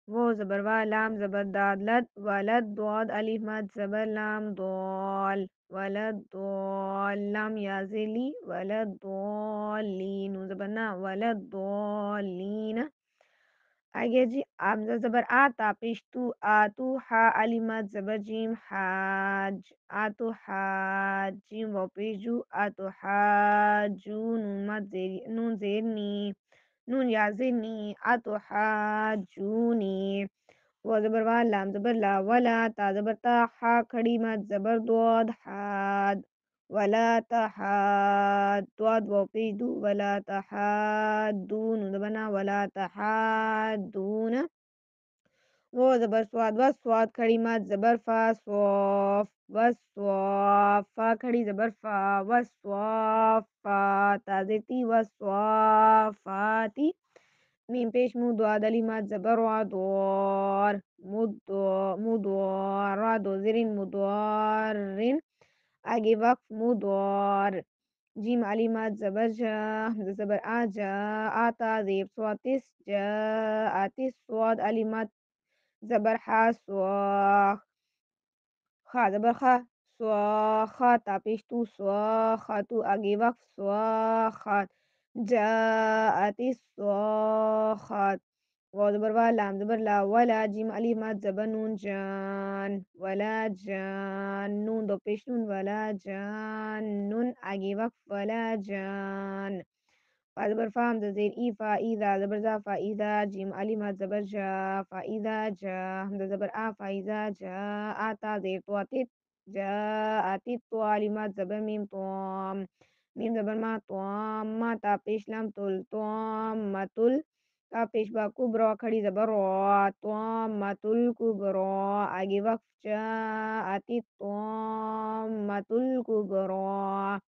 و زبر وا لام زبر داد لد ولد ضاد الف مد زبر لام ضال ولد ضال لام یا ذیلی ولد ضالین نون زبر نا ولد ضالین. آگے جی آمزہ زبر آتا پیشتو آتو ہا علیمت زبر جیم حاج آتو حاج جیم و پیشو آتو حاجو نون مد زیری نون زیرنی نون یا زیرنی آتو حاجونی. و زبر وا لام زبر لا ولا تا زبر تا حا کھڑی مت زبر دود حاد ولا تحاد ضاد و پیش دو ولا تحادون زبنا ولا تحادون. و زبر سواد و سواد کھڑی مت زبر فا صوف و صوف فا کھڑی زبر فا و صوفات تازیتی و صوفاتی. میم پیش مو دعا دلی مت زبر و دور مدور را دو زرین مدورن. آگے وقف مدور. جیم علی مت زبر جا حمزہ زبر آجا آتا زیب سواتس جا آتس سواد علی مت زبر حا سواخ خا زبر خا سواخات تا پیش تو سواخاتو آگے وقف سواخات جاءت الصاخات. و زبر وا لام زبر لا ولا جیم علی مت زبر نون جان ولا جان نون دو پیش نون ولا جان نون آگے وقف ولا جان. فا زبر فا حمزہ زیر ای فا ایذا زبر زا فا ایذا جیم علی مت زبر جا فا ایذا جا حمزہ زبر آ فا ایذا جا آتا زیر تو آتت جا آتت تو علی مت زبر میم توم میم زبر ما توم ما تا پیش لام تل توم متل تا پیش با کبرا کھڑی زبر رو توم متل کبرا آگے وقف جا آتت توم متل کبرا.